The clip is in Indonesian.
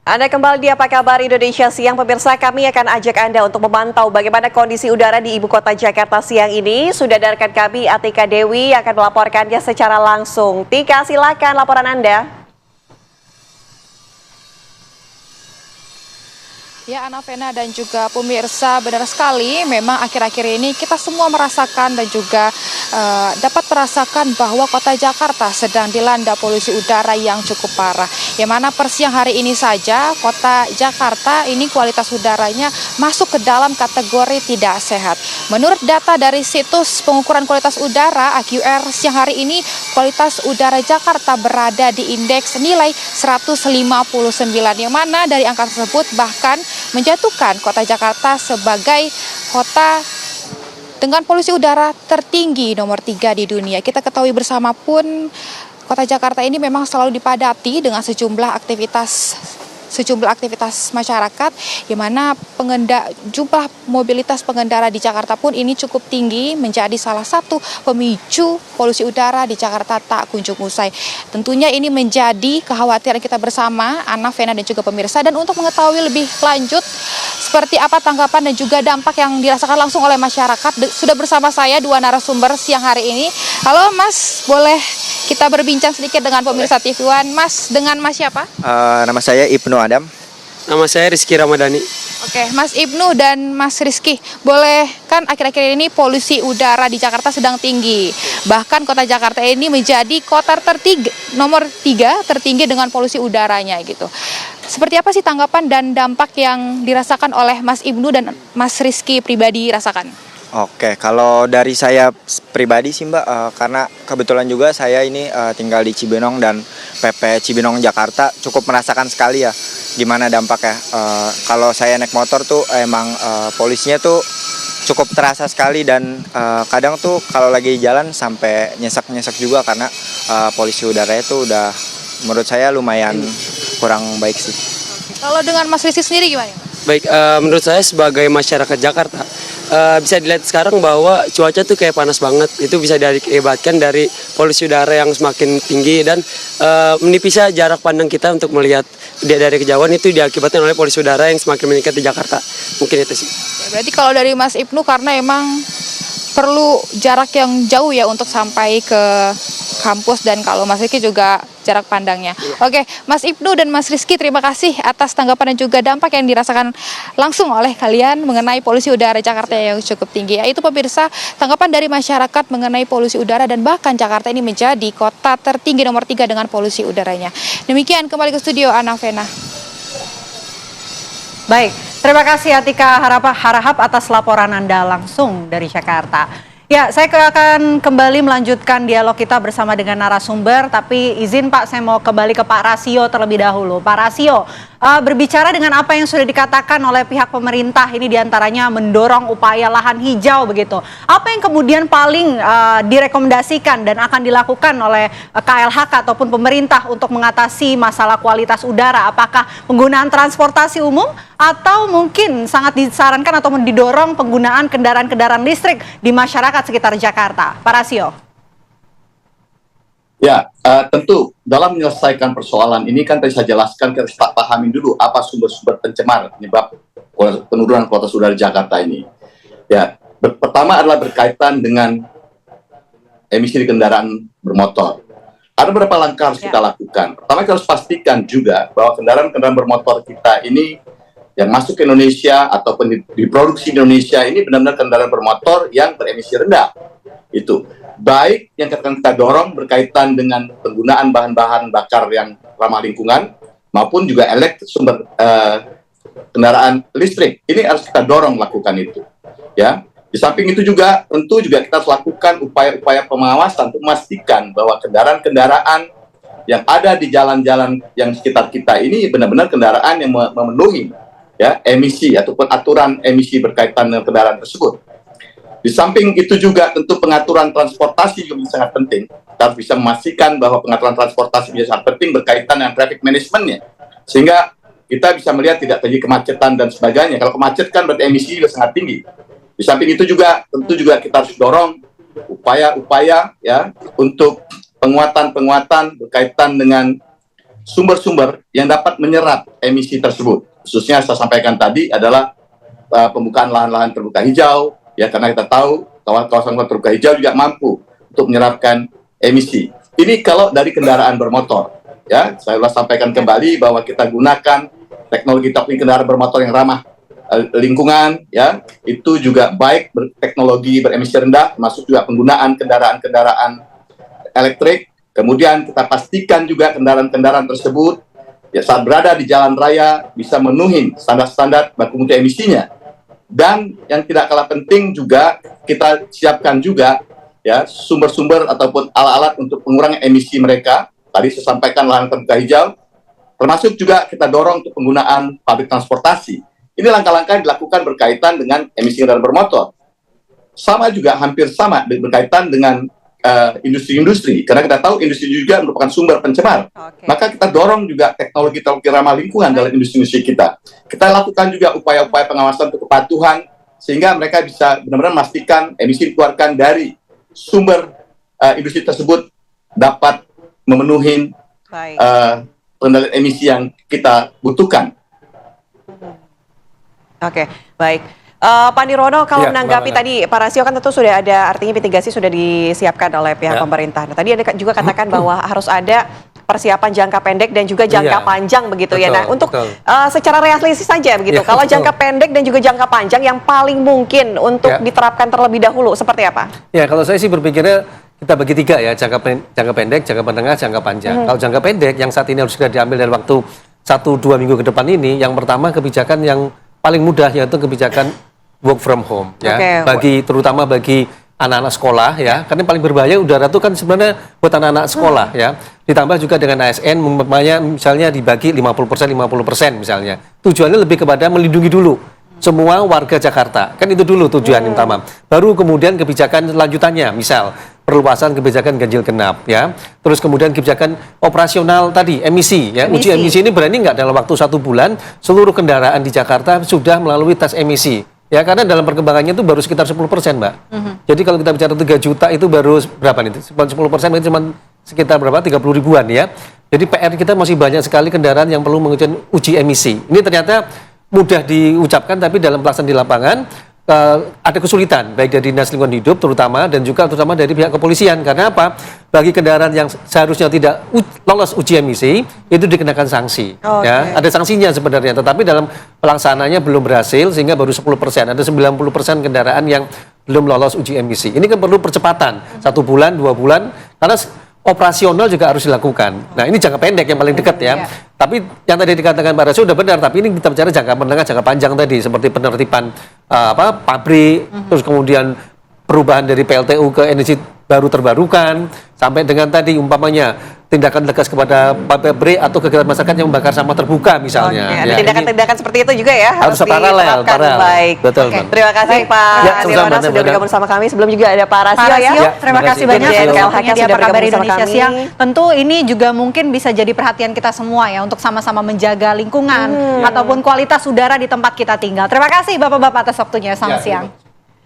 Anda kembali di Apa Kabar Indonesia Siang. Pemirsa, kami akan ajak Anda untuk memantau bagaimana kondisi udara di Ibu Kota Jakarta siang ini. Sudah ada rekan kami Atika Dewi akan melaporkannya secara langsung. Tika, silakan laporan Anda. Ya, Ana Vena dan juga pemirsa, benar sekali memang akhir-akhir ini kita semua merasakan dan juga dapat merasakan bahwa kota Jakarta sedang dilanda polusi udara yang cukup parah. Yang mana per siang hari ini saja kota Jakarta ini kualitas udaranya masuk ke dalam kategori tidak sehat. Menurut data dari situs pengukuran kualitas udara AQR siang hari ini, kualitas udara Jakarta berada di indeks nilai 159, yang mana dari angka tersebut bahkan menjatuhkan kota Jakarta sebagai kota dengan polusi udara tertinggi nomor 3 di dunia. Kita ketahui bersama pun kota Jakarta ini memang selalu dipadati dengan sejumlah aktivitas masyarakat, di mana jumlah mobilitas pengendara di Jakarta pun ini cukup tinggi, menjadi salah satu pemicu polusi udara di Jakarta tak kunjung usai. Tentunya ini menjadi kekhawatiran kita bersama, Ana, Vena, dan juga pemirsa. Dan untuk mengetahui lebih lanjut seperti apa tanggapan dan juga dampak yang dirasakan langsung oleh masyarakat, sudah bersama saya dua narasumber siang hari ini. Halo Mas, boleh kita berbincang sedikit dengan pemirsa TV One. Mas, dengan Mas siapa? Nama saya Ibnu Adam. Nama saya Rizky Ramadhani. Oke, Mas Ibnu dan Mas Rizky, boleh kan akhir-akhir ini polusi udara di Jakarta sedang tinggi. Bahkan kota Jakarta ini menjadi kota nomor 3 tertinggi dengan polusi udaranya gitu. Seperti apa sih tanggapan dan dampak yang dirasakan oleh Mas Ibnu dan Mas Rizky pribadi rasakan? Oke, kalau dari saya pribadi sih Mbak, karena kebetulan juga saya ini tinggal di Cibinong dan PP Cibinong Jakarta cukup merasakan sekali ya gimana dampaknya. Kalau saya naik motor tuh emang polusinya tuh cukup terasa sekali dan kadang tuh kalau lagi jalan sampai nyesek-nyesek juga karena polusi udaranya tuh udah menurut saya lumayan kurang baik sih. Kalau dengan Mas Rizky sendiri gimana? Baik, menurut saya sebagai masyarakat Jakarta, bisa dilihat sekarang bahwa cuaca tuh kayak panas banget. Itu bisa diakibatkan dari polusi udara yang semakin tinggi dan menipisnya jarak pandang kita untuk melihat dari kejauhan itu diakibatkan oleh polusi udara yang semakin meningkat di Jakarta. Mungkin itu sih. Berarti kalau dari Mas Ibnu karena emang perlu jarak yang jauh ya untuk sampai ke kampus, dan kalau Mas Rizky juga jarak pandangnya. Oke, Mas Ibnu dan Mas Rizky, terima kasih atas tanggapan dan juga dampak yang dirasakan langsung oleh kalian mengenai polusi udara Jakarta yang cukup tinggi. Yaitu pemirsa, tanggapan dari masyarakat mengenai polusi udara dan bahkan Jakarta ini menjadi kota tertinggi nomor 3 dengan polusi udaranya. Demikian, kembali ke studio Ana Vena. Baik, terima kasih Atika Harahap atas laporan Anda langsung dari Jakarta. Ya, saya akan kembali melanjutkan dialog kita bersama dengan narasumber, tapi izin Pak, saya mau kembali ke Pak Rasio terlebih dahulu. Pak Rasio, berbicara dengan apa yang sudah dikatakan oleh pihak pemerintah, ini diantaranya mendorong upaya lahan hijau begitu. Apa yang kemudian paling direkomendasikan dan akan dilakukan oleh KLHK ataupun pemerintah untuk mengatasi masalah kualitas udara? Apakah penggunaan transportasi umum atau mungkin sangat disarankan atau didorong penggunaan kendaraan-kendaraan listrik di masyarakat sekitar Jakarta? Pak Rasio. Ya, tentu dalam menyelesaikan persoalan ini kan tadi saya jelaskan, kita harus pahami dulu apa sumber-sumber pencemar penyebab penurunan kualitas udara Jakarta ini. Ya, pertama adalah berkaitan dengan emisi di kendaraan bermotor. Ada beberapa langkah harus kita lakukan. Pertama, kita harus pastikan juga bahwa kendaraan-kendaraan bermotor kita ini yang masuk ke Indonesia ataupun diproduksi di Indonesia ini benar-benar kendaraan bermotor yang beremisi rendah. Itu baik yang akan kita dorong berkaitan dengan penggunaan bahan-bahan bakar yang ramah lingkungan maupun juga sumber kendaraan listrik. Ini harus kita dorong lakukan itu. Ya, di samping itu juga tentu juga kita harus lakukan upaya-upaya pengawasan untuk memastikan bahwa kendaraan-kendaraan yang ada di jalan-jalan yang sekitar kita ini benar-benar kendaraan yang memenuhi ya emisi ataupun aturan emisi berkaitan dengan kendaraan tersebut. Di samping itu juga tentu pengaturan transportasi juga sangat penting. Kita harus bisa memastikan bahwa pengaturan transportasi juga sangat penting berkaitan dengan traffic management-nya. Sehingga kita bisa melihat tidak terjadi kemacetan dan sebagainya. Kalau kemacetan berarti emisi juga sangat tinggi. Di samping itu juga tentu juga kita harus dorong upaya-upaya ya untuk penguatan berkaitan dengan sumber-sumber yang dapat menyerap emisi tersebut. Khususnya saya sampaikan tadi adalah pembukaan lahan-lahan terbuka hijau, ya, karena kita tahu kawasan terbuka hijau juga mampu untuk menyerapkan emisi. Ini kalau dari kendaraan bermotor, ya, saya ulas sampaikan kembali bahwa kita gunakan teknologi kendaraan bermotor yang ramah lingkungan, ya, itu juga baik teknologi beremisi rendah, termasuk juga penggunaan kendaraan-kendaraan elektrik. Kemudian kita pastikan juga kendaraan-kendaraan tersebut, ya, saat berada di jalan raya bisa memenuhi standar-standar baku mutu emisinya. Dan yang tidak kalah penting juga kita siapkan juga, ya, sumber-sumber ataupun alat-alat untuk mengurangi emisi mereka. Tadi saya sampaikan lahan terbuka hijau, termasuk juga kita dorong untuk penggunaan publik transportasi. Ini langkah-langkah yang dilakukan berkaitan dengan emisi kendaraan bermotor. Sama juga, hampir sama berkaitan dengan industri-industri, karena kita tahu industri juga merupakan sumber pencemar. Maka kita dorong juga teknologi ramah lingkungan dalam industri-industri kita. Kita lakukan juga upaya-upaya pengawasan untuk kepatuhan, sehingga mereka bisa benar-benar memastikan emisi dikeluarkan dari sumber industri tersebut dapat memenuhi pengendalian emisi yang kita butuhkan. Oke, baik. Pak Nirwono, kalau menanggapi tadi Pak Rasio kan tentu sudah ada, artinya mitigasi sudah disiapkan oleh pihak pemerintah. Nah, tadi Anda juga katakan bahwa harus ada persiapan jangka pendek dan juga jangka panjang begitu ya. Nah, untuk secara realistis saja begitu. Kalau jangka pendek dan juga jangka panjang yang paling mungkin untuk diterapkan terlebih dahulu seperti apa? Ya, kalau saya sih berpikirnya kita bagi tiga ya, jangka pendek, jangka menengah, jangka panjang. Kalau jangka pendek yang saat ini harus sudah diambil dalam waktu 1-2 minggu ke depan ini, yang pertama kebijakan yang paling mudah yaitu kebijakan work from home ya, terutama bagi anak-anak sekolah ya, karena yang paling berbahaya udara itu kan sebenarnya buat anak-anak sekolah ya, ditambah juga dengan ASN misalnya dibagi 50% misalnya, tujuannya lebih kepada melindungi dulu semua warga Jakarta, kan itu dulu tujuan utama, baru kemudian kebijakan lanjutannya, misal perluasan kebijakan ganjil genap ya, terus kemudian kebijakan operasional tadi emisi ya, uji emisi ini berani nggak dalam waktu 1 bulan seluruh kendaraan di Jakarta sudah melalui tes emisi. Ya, karena dalam perkembangannya itu baru sekitar 10%, Mbak. Jadi kalau kita bicara 3 juta itu baru berapa nih? 10% itu cuma sekitar berapa? 30 ribuan ya. Jadi PR kita masih banyak sekali kendaraan yang perlu mengujikan uji emisi. Ini ternyata mudah diucapkan, tapi dalam pelaksanaan di lapangan ada kesulitan, baik dari Dinas Lingkungan Hidup terutama dan juga terutama dari pihak kepolisian. Karena apa? Bagi kendaraan yang seharusnya tidak lolos uji emisi itu dikenakan sanksi. Ya, ada sanksinya sebenarnya, tetapi dalam pelaksanaannya belum berhasil sehingga baru 10%. Ada 90% kendaraan yang belum lolos uji emisi. Ini kan perlu percepatan, 1 bulan, 2 bulan, karena operasional juga harus dilakukan. Nah, ini jangka pendek yang paling dekat ya. Tapi yang tadi dikatakan Pak Rasio sudah benar, tapi ini kita bicara jangka menengah, jangka panjang tadi, seperti penertiban pabrik, terus kemudian perubahan dari PLTU ke energi baru terbarukan, sampai dengan tadi umpamanya tindakan tegas kepada pabrik atau kegiatan masyarakat yang membakar sampah terbuka misalnya. Ada tindakan-tindakan seperti itu juga ya, harus paralel. Baik. Betul. Terima kasih Pak Nirwono sudah bergabung sama kami. Sebelum juga ada Pak Rasio ya. Terima kasih banyak sudah waktunya di Apa Kabar Indonesia Siang. Tentu ini juga mungkin bisa jadi perhatian kita semua ya untuk sama-sama menjaga lingkungan ataupun kualitas udara di tempat kita tinggal. Terima kasih Bapak-bapak atas waktunya. Selamat siang.